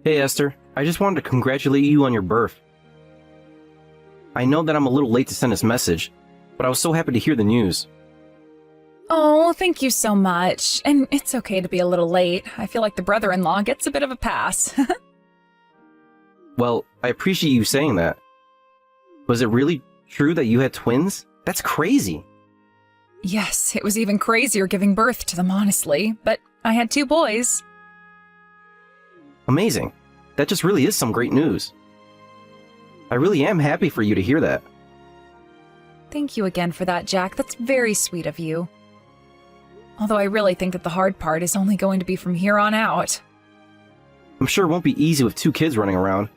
Hey Esther, I just wanted to congratulate you on your birth. I know that I'm a little late to send this message, but I was so happy to hear the news. Oh, thank you so much. And it's okay to be a little late. I feel like the brother-in-law gets a bit of a pass. Well, I appreciate you saying that. Was it really true that you had twins? That's crazy. Yes, it was even crazier giving birth to them, honestly. But I had 2 boys. Amazing. That just really is some great news. I really am happy for you to hear that. Thank you again for that, Jack. That's very sweet of you. Although I really think that the hard part is only going to be from here on out. I'm sure it won't be easy with 2 kids running around,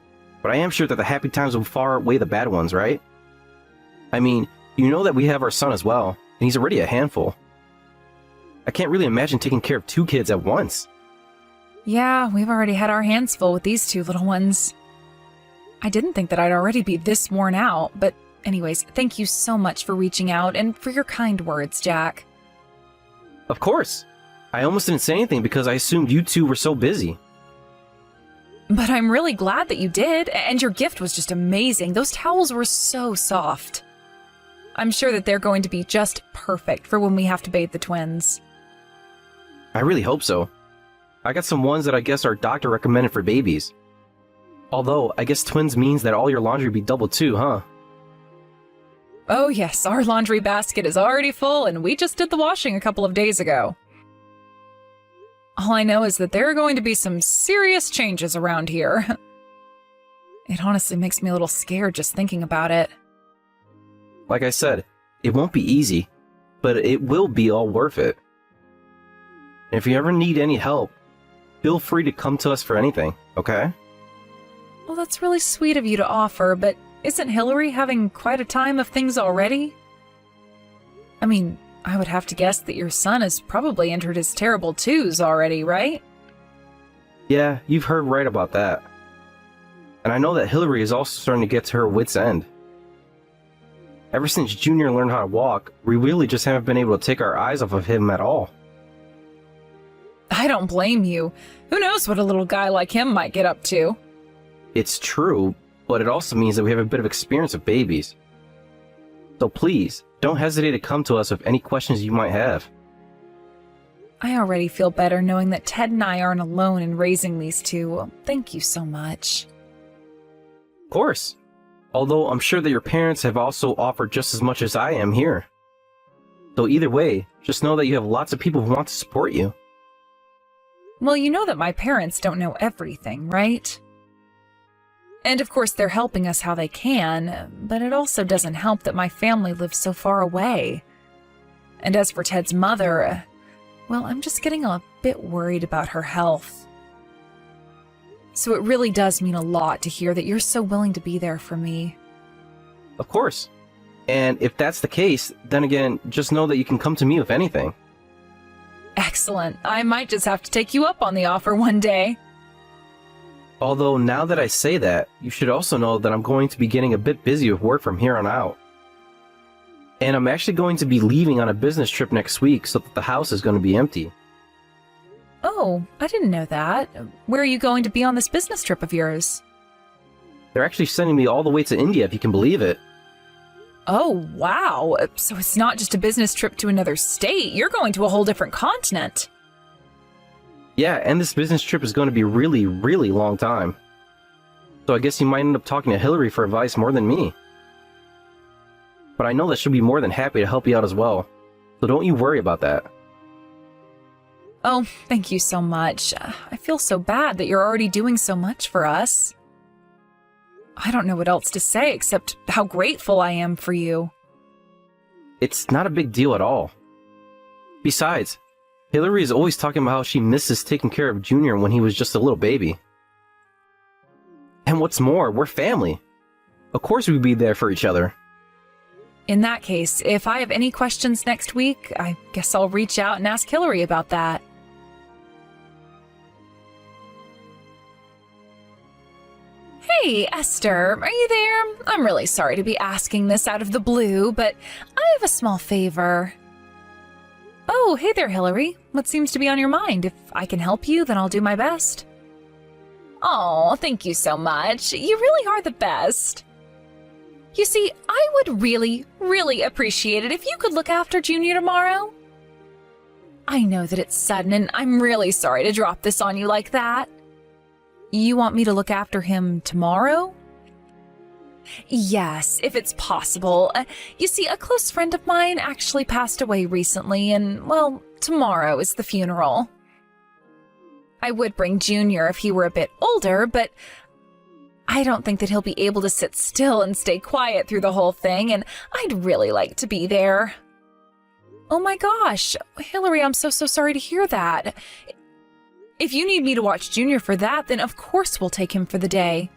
but I am sure that the happy times will far outweigh the bad ones, right? I mean, you know that we have our son as well, and he's already a handful. I can't really imagine taking care of 2 kids at once. Yeah, we've already had our hands full with these 2 little ones. I didn't think that I'd already be this worn out, but anyways, thank you so much for reaching out and for your kind words, Jack. Of course. I almost didn't say anything because I assumed you 2 were so busy. But I'm really glad that you did, and your gift was just amazing. Those towels were so soft. I'm sure that they're going to be just perfect for when we have to bathe the twins. I really hope so. I got some ones that I guess our doctor recommended for babies. Although, I guess twins means that all your laundry be double too, huh? Oh yes, our laundry basket is already full, and we just did the washing a couple of days ago. All I know is that there are going to be some serious changes around here. It honestly makes me a little scared just thinking about it. Like I said, it won't be easy, but it will be all worth it. And if you ever need any help, feel free to come to us for anything, okay? Well, that's really sweet of you to offer, but isn't Hillary having quite a time of things already? I mean, I would have to guess that your son has probably entered his terrible 2s already, right? Yeah, you've heard right about that. And I know that Hillary is also starting to get to her wit's end. Ever since Junior learned how to walk, we really just haven't been able to take our eyes off of him at all. I don't blame you. Who knows what a little guy like him might get up to? It's true, but it also means that we have a bit of experience with babies. So please, don't hesitate to come to us with any questions you might have. I already feel better knowing that Ted and I aren't alone in raising these 2. Thank you so much. Of course. Although I'm sure that your parents have also offered just as much as I am here. So either way, just know that you have lots of people who want to support you. Well, you know that my parents don't know everything, right? And of course they're helping us how they can, but it also doesn't help that my family lives so far away. And as for Ted's mother, well, I'm just getting a bit worried about her health. So it really does mean a lot to hear that you're so willing to be there for me. Of course. And if that's the case, then again, just know that you can come to me with anything. Excellent. I might just have to take you up on the offer one day. Although now that I say that, you should also know that I'm going to be getting a bit busy with work from here on out. And I'm actually going to be leaving on a business trip next week so that the house is going to be empty. Oh, I didn't know that. Where are you going to be on this business trip of yours? They're actually sending me all the way to India, if you can believe it. Oh, wow. So it's not just a business trip to another state. You're going to a whole different continent. Yeah, and this business trip is going to be really, really long time. So I guess you might end up talking to Hillary for advice more than me. But I know that she'll be more than happy to help you out as well. So don't you worry about that. Oh, thank you so much. I feel so bad that you're already doing so much for us. I don't know what else to say except how grateful I am for you. It's not a big deal at all. Besides, Hillary is always talking about how she misses taking care of Junior when he was just a little baby. And what's more, we're family. Of course we'd be there for each other. In that case, if I have any questions next week, I guess I'll reach out and ask Hillary about that. Hey, Esther, are you there? I'm really sorry to be asking this out of the blue, but I have a small favor. Oh, hey there, Hillary. What seems to be on your mind? If I can help you, then I'll do my best. Oh, thank you so much. You really are the best. You see, I would really, really appreciate it if you could look after Junior tomorrow. I know that it's sudden, and I'm really sorry to drop this on you like that. You want me to look after him tomorrow? Yes, if it's possible. You see, a close friend of mine actually passed away recently, and, well, tomorrow is the funeral. I would bring Junior if he were a bit older, but I don't think that he'll be able to sit still and stay quiet through the whole thing, and I'd really like to be there. Oh my gosh, Hillary, I'm so sorry to hear that. If you need me to watch Junior for that, then of course we'll take him for the day.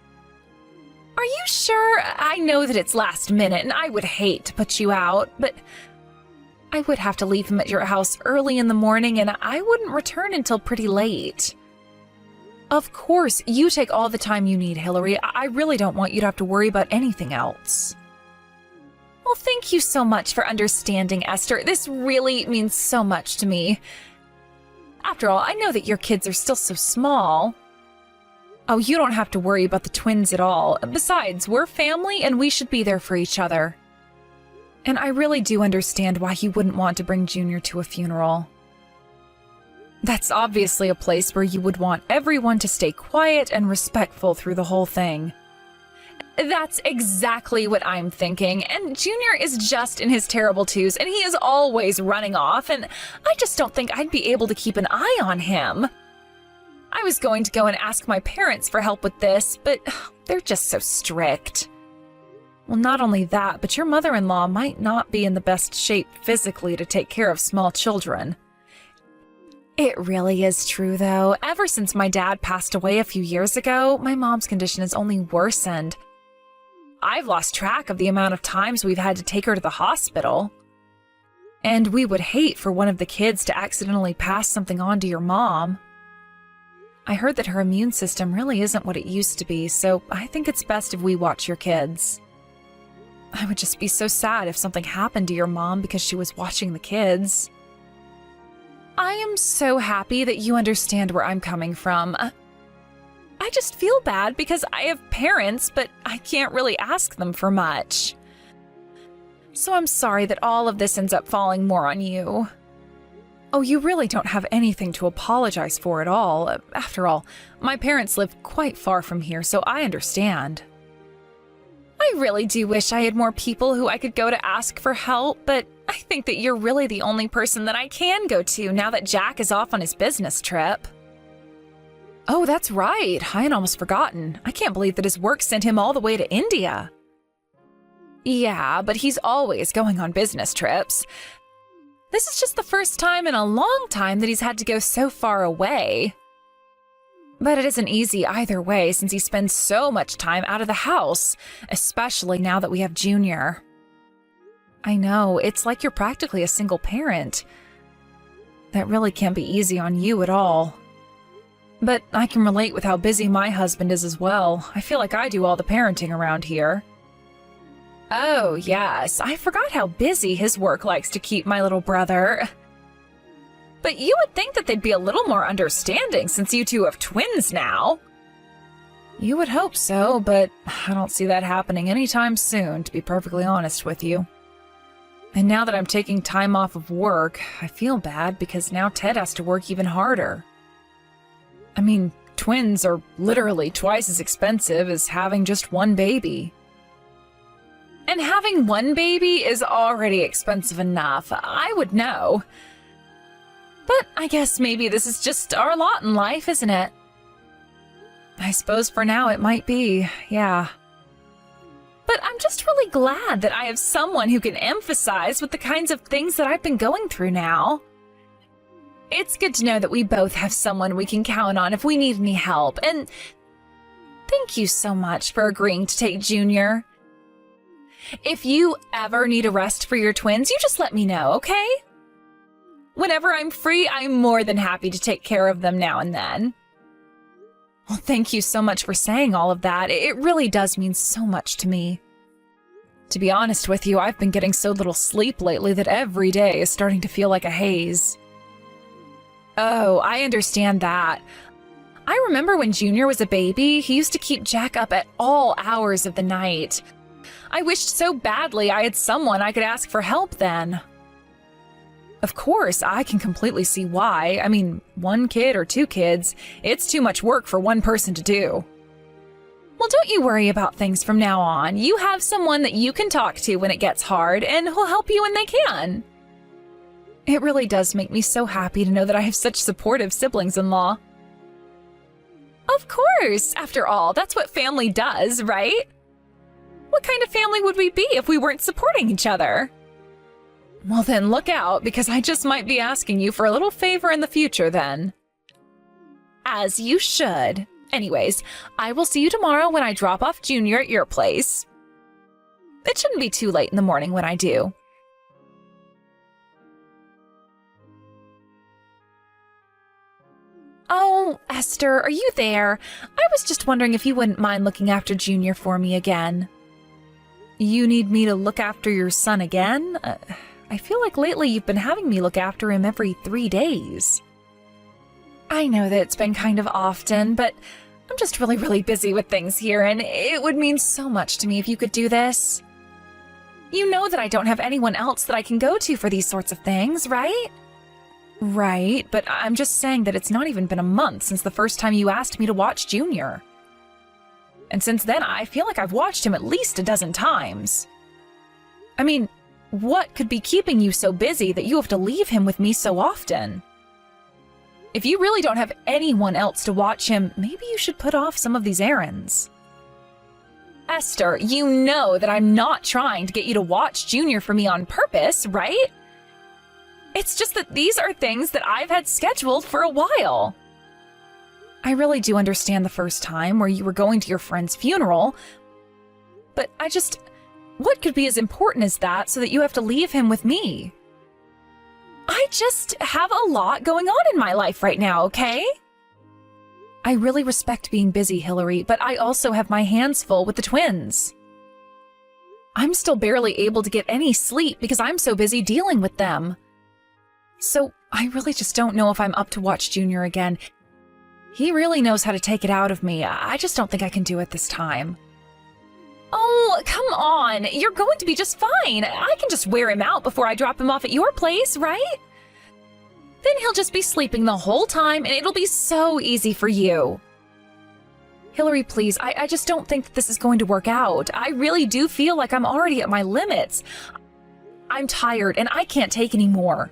Are you sure? I know that it's last minute, and I would hate to put you out, but I would have to leave him at your house early in the morning, and I wouldn't return until pretty late. Of course, you take all the time you need, Hillary. I really don't want you to have to worry about anything else. Well, thank you so much for understanding, Esther. This really means so much to me. After all, I know that your kids are still so small. Oh, you don't have to worry about the twins at all. Besides, we're family and we should be there for each other. And I really do understand why you wouldn't want to bring Junior to a funeral. That's obviously a place where you would want everyone to stay quiet and respectful through the whole thing. That's exactly what I'm thinking, and Junior is just in his terrible twos, and he is always running off, and I just don't think I'd be able to keep an eye on him. I was going to go and ask my parents for help with this, but they're just so strict. Well, not only that, but your mother-in-law might not be in the best shape physically to take care of small children. It really is true, though. Ever since my dad passed away a few years ago, my mom's condition has only worsened. I've lost track of the amount of times we've had to take her to the hospital. And we would hate for one of the kids to accidentally pass something on to your mom. I heard that her immune system really isn't what it used to be, so I think it's best if we watch your kids. I would just be so sad if something happened to your mom because she was watching the kids. I am so happy that you understand where I'm coming from. I just feel bad because I have parents, but I can't really ask them for much. So I'm sorry that all of this ends up falling more on you. Oh, you really don't have anything to apologize for at all. After all, my parents live quite far from here, so I understand. I really do wish I had more people who I could go to ask for help, but I think that you're really the only person that I can go to now that Jack is off on his business trip. Oh, that's right. I had almost forgotten. I can't believe that his work sent him all the way to India. Yeah, but he's always going on business trips. This is just the first time in a long time that he's had to go so far away. But it isn't easy either way since he spends so much time out of the house, especially now that we have Junior. I know, it's like you're practically a single parent. That really can't be easy on you at all. But I can relate with how busy my husband is as well. I feel like I do all the parenting around here. Oh, yes, I forgot how busy his work likes to keep my little brother. But you would think that they'd be a little more understanding since you two have twins now. You would hope so, but I don't see that happening anytime soon, to be perfectly honest with you. And now that I'm taking time off of work, I feel bad because now Ted has to work even harder. I mean, twins are literally twice as expensive as having just one baby. And having one baby is already expensive enough, I would know. But I guess maybe this is just our lot in life, isn't it? I suppose for now it might be, yeah. But I'm just really glad that I have someone who can emphasize with the kinds of things that I've been going through now. It's good to know that we both have someone we can count on if we need any help, and thank you so much for agreeing to take Junior. If you ever need a rest for your twins, you just let me know, okay? Whenever I'm free, I'm more than happy to take care of them now and then. Well, thank you so much for saying all of that. It really does mean so much to me. To be honest with you, I've been getting so little sleep lately that every day is starting to feel like a haze. Oh, I understand that. I remember when Junior was a baby, he used to keep Jack up at all hours of the night. I wished so badly I had someone I could ask for help then. Of course, I can completely see why. I mean, 1 kid or 2 kids, it's too much work for one person to do. Well, don't you worry about things from now on. You have someone that you can talk to when it gets hard, and who'll help you when they can. It really does make me so happy to know that I have such supportive siblings-in-law. Of course! After all, that's what family does, right? What kind of family would we be if we weren't supporting each other? Well then, look out, because I just might be asking you for a little favor in the future then. As you should. Anyways, I will see you tomorrow when I drop off Junior at your place. It shouldn't be too late in the morning when I do. Oh, Esther, are you there? I was just wondering if you wouldn't mind looking after Junior for me again. You need me to look after your son again? I feel like lately you've been having me look after him every 3 days. I know that it's been kind of often, but I'm just really busy with things here, and it would mean so much to me if you could do this. You know that I don't have anyone else that I can go to for these sorts of things, right? Right, but I'm just saying that it's not even been a month since the first time you asked me to watch Junior. And since then, I feel like I've watched him at least a dozen times. I mean, what could be keeping you so busy that you have to leave him with me so often? If you really don't have anyone else to watch him, maybe you should put off some of these errands. Esther, you know that I'm not trying to get you to watch Junior for me on purpose, right? It's just that these are things that I've had scheduled for a while. I really do understand the first time where you were going to your friend's funeral, but what could be as important as that so that you have to leave him with me? I just have a lot going on in my life right now, okay? I really respect being busy, Hillary, but I also have my hands full with the twins. I'm still barely able to get any sleep because I'm so busy dealing with them. So I really just don't know if I'm up to watch Junior again. He really knows how to take it out of me. I just don't think I can do it this time. Oh, come on. You're going to be just fine. I can just wear him out before I drop him off at your place, right? Then he'll just be sleeping the whole time and it'll be so easy for you. Hillary, please, I just don't think that this is going to work out. I really do feel like I'm already at my limits. I'm tired and I can't take any more.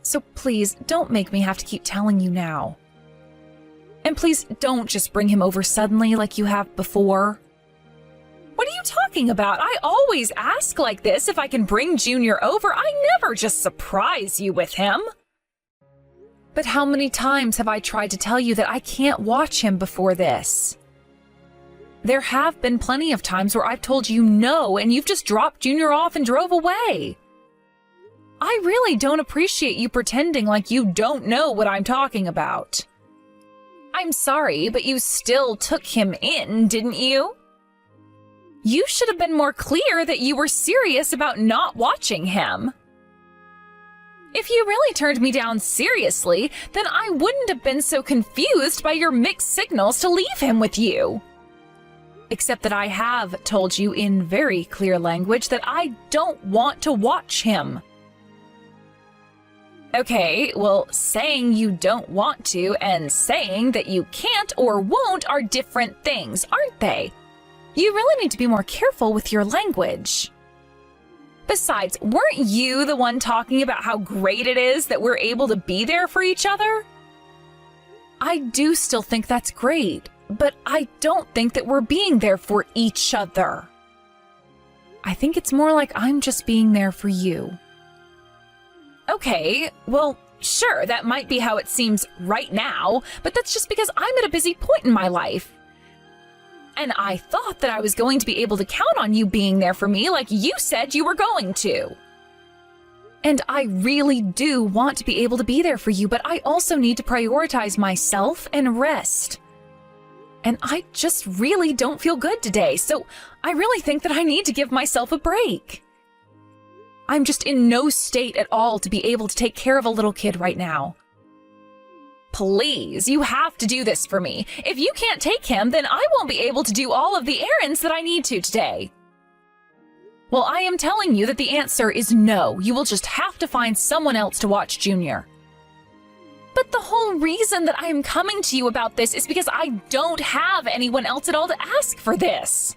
So please, don't make me have to keep telling you now. And please don't just bring him over suddenly like you have before. What are you talking about? I always ask like this if I can bring Junior over. I never just surprise you with him. But how many times have I tried to tell you that I can't watch him before this? There have been plenty of times where I've told you no and you've just dropped Junior off and drove away. I really don't appreciate you pretending like you don't know what I'm talking about. I'm sorry, but you still took him in, didn't you? You should have been more clear that you were serious about not watching him. If you really turned me down seriously, then I wouldn't have been so confused by your mixed signals to leave him with you. Except that I have told you in very clear language that I don't want to watch him. Okay, well, saying you don't want to and saying that you can't or won't are different things, aren't they? You really need to be more careful with your language. Besides, weren't you the one talking about how great it is that we're able to be there for each other? I do still think that's great, but I don't think that we're being there for each other. I think it's more like I'm just being there for you. Okay, well, sure, that might be how it seems right now, but that's just because I'm at a busy point in my life. And I thought that I was going to be able to count on you being there for me like you said you were going to. And I really do want to be able to be there for you, but I also need to prioritize myself and rest. And I just really don't feel good today, so I really think that I need to give myself a break. I'm just in no state at all to be able to take care of a little kid right now. Please, you have to do this for me. If you can't take him, then I won't be able to do all of the errands that I need to today. Well, I am telling you that the answer is no. You will just have to find someone else to watch Junior. But the whole reason that I am coming to you about this is because I don't have anyone else at all to ask for this.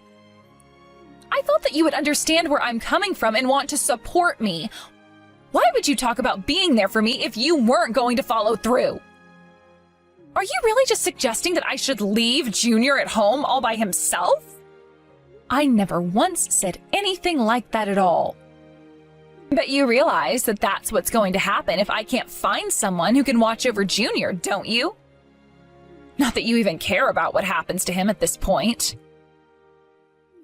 I thought that you would understand where I'm coming from and want to support me. Why would you talk about being there for me if you weren't going to follow through? Are you really just suggesting that I should leave Junior at home all by himself? I never once said anything like that at all. But you realize that that's what's going to happen if I can't find someone who can watch over Junior, don't you? Not that you even care about what happens to him at this point.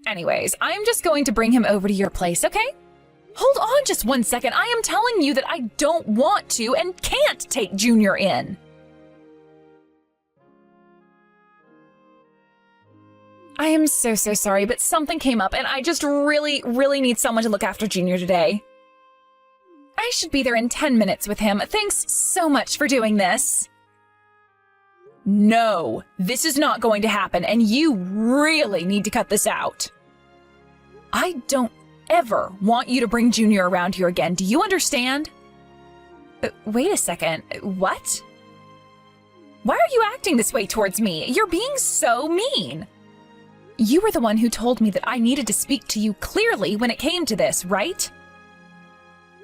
Anyways, I'm just going to bring him over to your place, okay? Hold on just 1 second. I am telling you that I don't want to and can't take Junior in. I am so sorry, but something came up and I just really need someone to look after Junior today. I should be there in 10 minutes with him. Thanks so much for doing this. No, this is not going to happen, and you really need to cut this out. I don't ever want you to bring Junior around here again. Do you understand? Wait a second. What? Why are you acting this way towards me? You're being so mean. You were the one who told me that I needed to speak to you clearly when it came to this, right?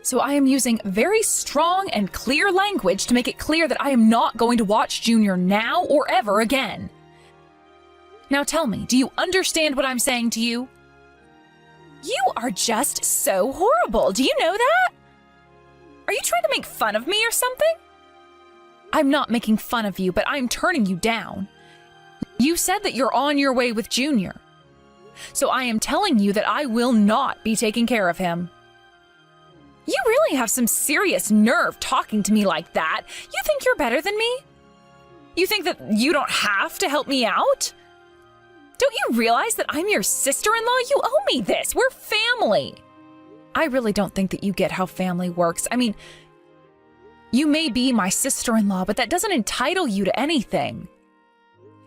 So I am using very strong and clear language to make it clear that I am not going to watch Junior now or ever again. Now tell me, do you understand what I'm saying to you? You are just so horrible. Do you know that? Are you trying to make fun of me or something? I'm not making fun of you, but I'm turning you down. You said that you're on your way with Junior. So I am telling you that I will not be taking care of him. You really have some serious nerve talking to me like that. You think you're better than me? You think that you don't have to help me out? Don't you realize that I'm your sister-in-law? You owe me this. We're family. I really don't think that you get how family works. I mean, you may be my sister-in-law, but that doesn't entitle you to anything.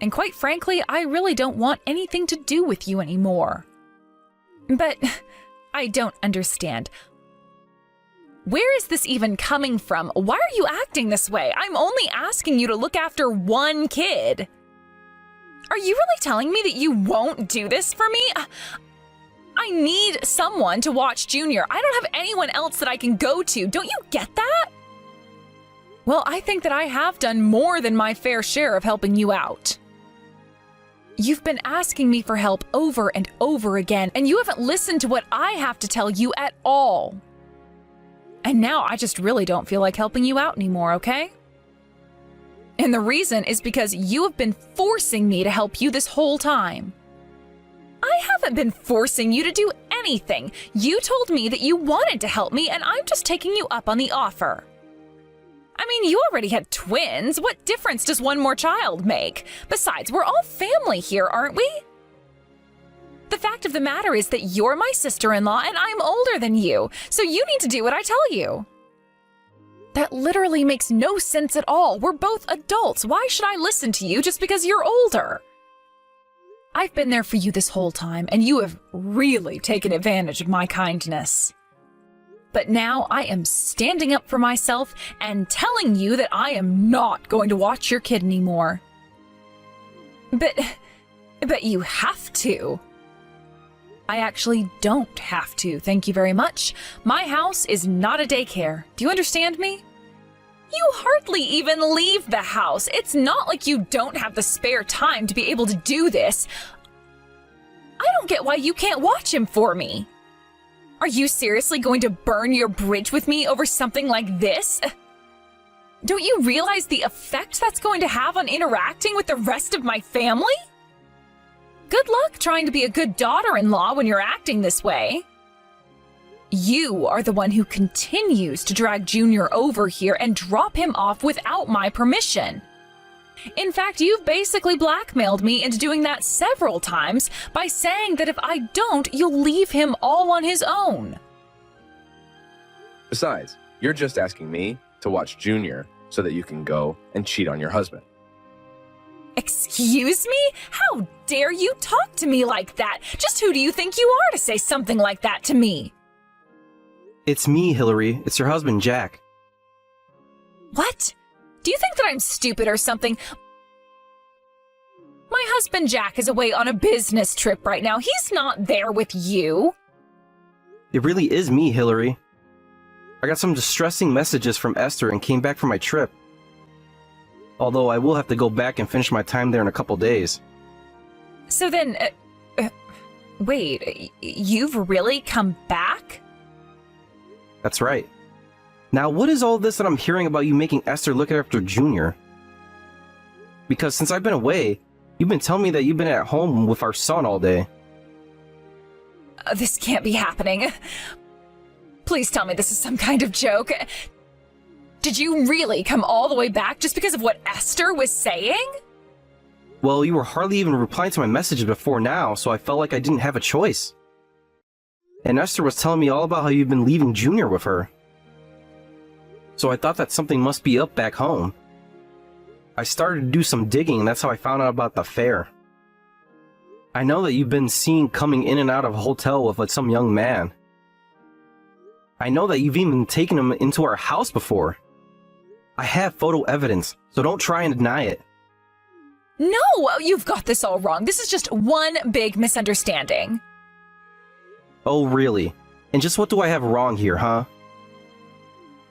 And quite frankly, I really don't want anything to do with you anymore. But I don't understand. Where is this even coming from? Why are you acting this way? I'm only asking you to look after one kid. Are you really telling me that you won't do this for me? I need someone to watch Junior. I don't have anyone else that I can go to. Don't you get that? Well, I think that I have done more than my fair share of helping you out. You've been asking me for help over and over again, and you haven't listened to what I have to tell you at all. And now I just really don't feel like helping you out anymore, okay? And the reason is because you have been forcing me to help you this whole time. I haven't been forcing you to do anything. You told me that you wanted to help me, and I'm just taking you up on the offer. I mean, you already had twins. What difference does one more child make? Besides, we're all family here, aren't we? The fact of the matter is that you're my sister-in-law and I'm older than you, so you need to do what I tell you. That literally makes no sense at all. We're both adults. Why should I listen to you just because you're older? I've been there for you this whole time, and you have really taken advantage of my kindness. But now I am standing up for myself and telling you that I am not going to watch your kid anymore. But you have to. I actually don't have to, thank you very much. My house is not a daycare. Do you understand me? You hardly even leave the house. It's not like you don't have the spare time to be able to do this. I don't get why you can't watch him for me. Are you seriously going to burn your bridge with me over something like this? Don't you realize the effect that's going to have on interacting with the rest of my family? Good luck trying to be a good daughter-in-law when you're acting this way. You are the one who continues to drag Junior over here and drop him off without my permission. In fact, you've basically blackmailed me into doing that several times by saying that if I don't, you'll leave him all on his own. Besides, you're just asking me to watch Junior, so that you can go and cheat on your husband. Excuse me? How dare you talk to me like that? Just who do you think you are to say something like that to me? It's me, Hillary. It's your husband, Jack. What? Do you think that I'm stupid or something? My husband Jack is away on a business trip right now. He's not there with you. It really is me, Hillary. I got some distressing messages from Esther and came back from my trip. Although I will have to go back and finish my time there in a couple days. So then, wait, you've really come back? That's right. Now, what is all this that I'm hearing about you making Esther look after Junior? Because since I've been away, you've been telling me that you've been at home with our son all day. This can't be happening. Please tell me this is some kind of joke. Did you really come all the way back just because of what Esther was saying? Well, you were hardly even replying to my messages before now, so I felt like I didn't have a choice. And Esther was telling me all about how you've been leaving Junior with her. So I thought that something must be up back home. I started to do some digging, and that's how I found out about the affair. I know that you've been seen coming in and out of a hotel with some young man. I know that you've even taken him into our house before. I have photo evidence, so don't try and deny it. No, you've got this all wrong. This is just one big misunderstanding. Oh, really? And just what do I have wrong here, huh?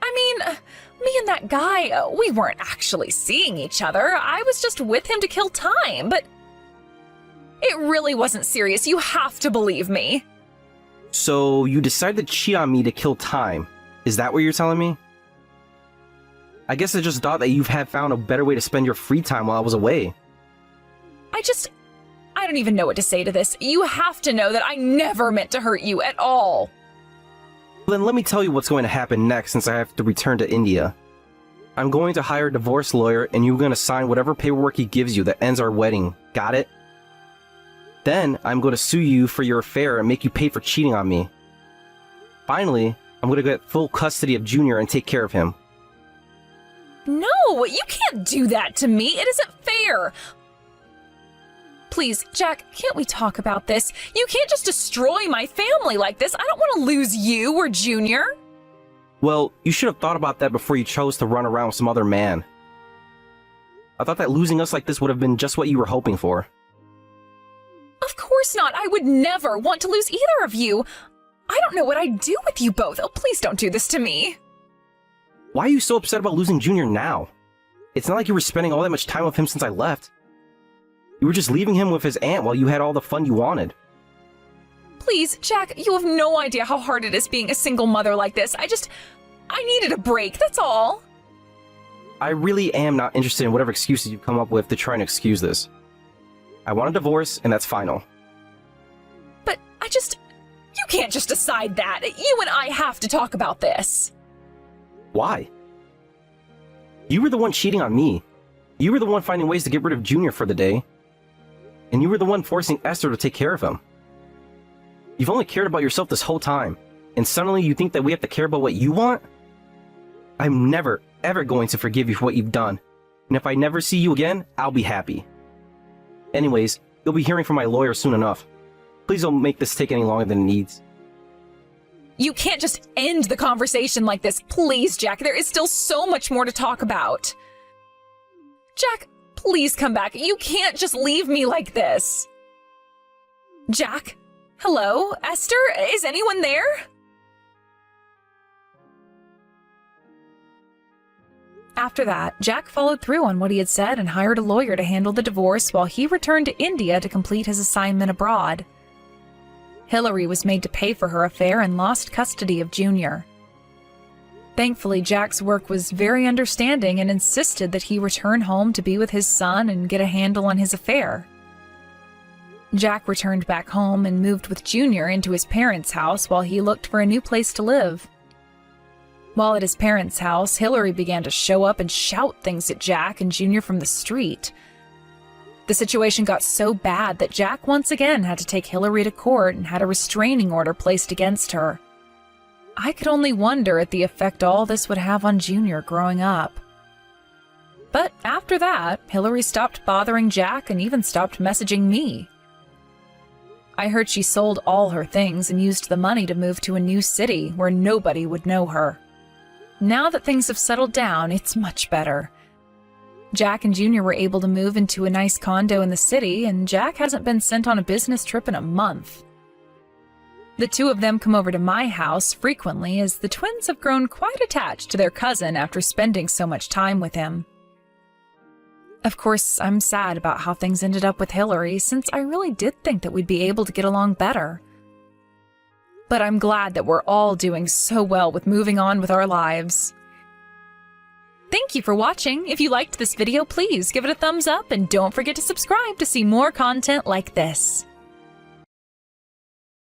I mean, me and that guy, we weren't actually seeing each other. I was just with him to kill time, but it really wasn't serious. You have to believe me. So you decided to cheat on me to kill time. Is that what you're telling me? I guess I just thought that you had found a better way to spend your free time while I was away. I don't even know what to say to this. You have to know that I never meant to hurt you at all. Then let me tell you what's going to happen next since I have to return to India. I'm going to hire a divorce lawyer and you're going to sign whatever paperwork he gives you that ends our wedding. Got it? Then I'm going to sue you for your affair and make you pay for cheating on me. Finally, I'm going to get full custody of Junior and take care of him. No, you can't do that to me. It isn't fair. Please, Jack, can't we talk about this? You can't just destroy my family like this. I don't want to lose you or Junior. Well, you should have thought about that before you chose to run around with some other man. I thought that losing us like this would have been just what you were hoping for. Of course not. I would never want to lose either of you. I don't know what I'd do with you both. Oh, please don't do this to me. Why are you so upset about losing Junior now? It's not like you were spending all that much time with him since I left. You were just leaving him with his aunt while you had all the fun you wanted. Please, Jack, you have no idea how hard it is being a single mother like this. I needed a break, that's all. I really am not interested in whatever excuses you come up with to try and excuse this. I want a divorce, and that's final. But you can't just decide that. You and I have to talk about this. Why? You were the one cheating on me. You were the one finding ways to get rid of Junior for the day. And you were the one forcing Esther to take care of him. You've only cared about yourself this whole time, and suddenly you think that we have to care about what you want? I'm never, ever going to forgive you for what you've done, and if I never see you again, I'll be happy. Anyways, you'll be hearing from my lawyer soon enough. Please don't make this take any longer than it needs. You can't just end the conversation like this. Please, Jack, there is still so much more to talk about. Jack, please come back. You can't just leave me like this. Jack? Hello? Esther? Is anyone there? After that, Jack followed through on what he had said and hired a lawyer to handle the divorce while he returned to India to complete his assignment abroad. Hillary was made to pay for her affair and lost custody of Junior. Thankfully, Jack's work was very understanding and insisted that he return home to be with his son and get a handle on his affair. Jack returned back home and moved with Junior into his parents' house while he looked for a new place to live. While at his parents' house, Hillary began to show up and shout things at Jack and Junior from the street. The situation got so bad that Jack once again had to take Hillary to court and had a restraining order placed against her. I could only wonder at the effect all this would have on Junior growing up. But after that, Hillary stopped bothering Jack and even stopped messaging me. I heard she sold all her things and used the money to move to a new city where nobody would know her. Now that things have settled down, it's much better. Jack and Junior were able to move into a nice condo in the city, and Jack hasn't been sent on a business trip in a month. The two of them come over to my house frequently as the twins have grown quite attached to their cousin after spending so much time with him. Of course, I'm sad about how things ended up with Hillary, since I really did think that we'd be able to get along better. But I'm glad that we're all doing so well with moving on with our lives. Thank you for watching. If you liked this video, please give it a thumbs up and don't forget to subscribe to see more content like this.